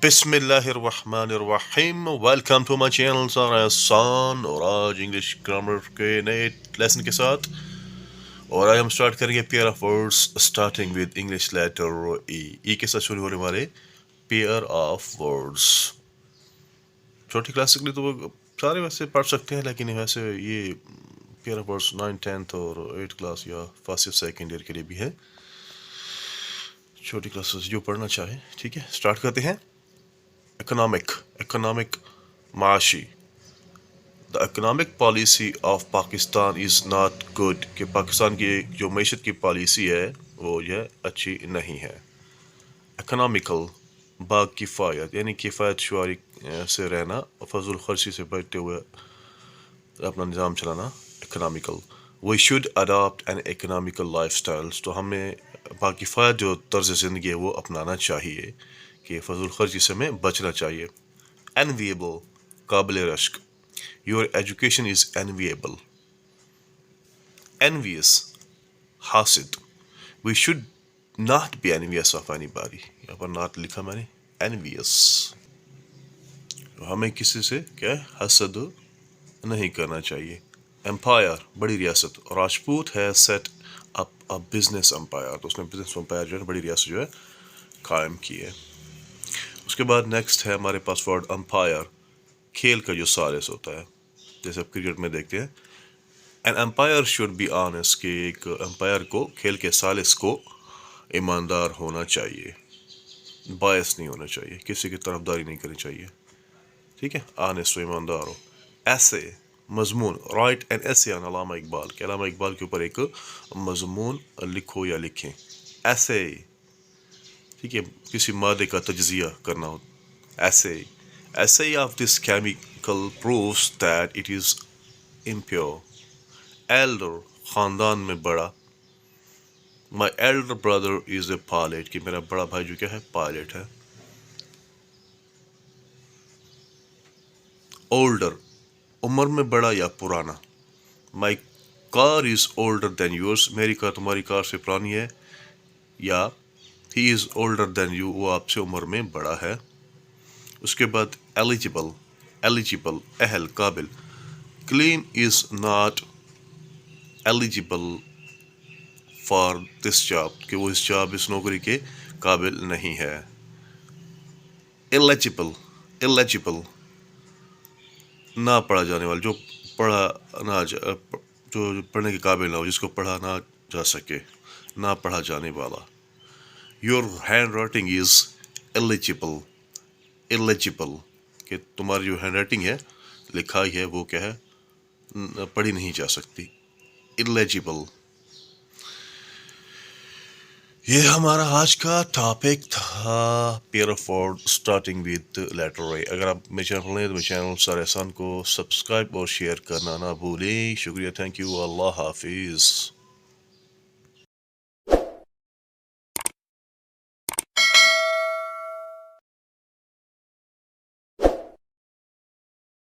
بسم اللہ الرحمن الرحیم. ویلکم ٹو مائی چینل سر احسان، اور آج انگلش گرامر کے نئے لیسن کے ساتھ. اور آج ہم سٹارٹ کریں گے pair of words starting with English letter E کے ساتھ شروع ہونے والے پیئر آف ورڈس. چھوٹی کلاس کے لیے تو وہ سارے ویسے پڑھ سکتے ہیں، لیکن ویسے یہ pair of words 9th 10th اور 8th کلاس یا فرسٹ یا سیکنڈ ایئر کے لیے بھی ہے. چھوٹی کلاسز جو پڑھنا چاہے. ٹھیک ہے، سٹارٹ کرتے ہیں. اکنامک معاشی. The economic policy of Pakistan is not good, کہ پاکستان کی جو معیشت کی پالیسی ہے وہ یہ اچھی نہیں ہے. اکنامیکل با کفایت، یعنی کفایت شعاری سے رہنا، فضول خرچی سے بچتے ہوئے اپنا نظام چلانا. Economical. We should adapt an economical life styles, تو ہمیں با کفایت جو طرز زندگی ہے وہ اپنانا چاہیے، کہ فضول خرچی سے ہمیں بچنا چاہیے. انویبل، قابل رشک. Your education is enviable. envious، حاسد. We should not be envious of اینی باڈی. یہاں پر ناٹ لکھا میں نے. envious، ہمیں کسی سے کیا حسد نہیں کرنا چاہیے. امپائر، بڑی ریاست. راجپوت ہے set up a business empire, تو اس نے بزنس امپائر جو ہے بڑی ریاست جو ہے قائم کی ہے. اس کے بعد نیکسٹ ہے ہمارے پاس ورڈ امپائر، کھیل کا جو ثالث ہوتا ہے، جیسے آپ کرکٹ میں دیکھتے ہیں. An umpire should be honest, کہ ایک امپائر کو، کھیل کے ثالث کو ایماندار ہونا چاہیے، باعث نہیں ہونا چاہیے، کسی کی طرفداری نہیں کرنی چاہیے. ٹھیک ہے، آنیسٹ و ایماندار ہو. ایسے، مضمون. رائٹ این ایسے آن علامہ اقبال، کہ علامہ اقبال کے اوپر ایک مضمون لکھو یا لکھیں. ایسے، ٹھیک ہے، کسی مادے کا تجزیہ کرنا ہو. Assay. Assay of this chemical proves that it is impure. Elder, خاندان میں بڑا. My elder brother is a pilot, کہ میرا بڑا بھائی جو کیا ہے پائلٹ ہے. اولڈر، عمر میں بڑا یا پرانا. مائی کار از اولڈر دین یورس، میری کار تمہاری کار سے پرانی ہے. یا ہی از اولڈر دین یو، وہ آپ سے عمر میں بڑا ہے. اس کے بعد ایلیجیبل، اہل، قابل. Kaleem is not eligible for this job, کہ وہ اس جاب، اس نوکری کے قابل نہیں ہے. ایلیجیبل، نہ پڑھا جانے والا، جو پڑھا نہ جو پڑھنے کے قابل نہ ہو، جس کو پڑھا نہ جا سکے، نہ پڑھا جانے والا. Your hand writing is eligible, کہ تمہاری جو ہینڈ رائٹنگ ہے، لکھائی ہے، وہ کیا ہے، پڑھی نہیں جا سکتی. ایلیجیبل. یہ ہمارا آج کا ٹاپک تھا، pair of word starting with letter A. اگر آپ میرے چینل پر ہیں تو میرے چینل سر احسان کو سبسکرائب اور شیئر کرنا نہ بھولیں. شکریہ، تھینک یو، اللہ حافظ.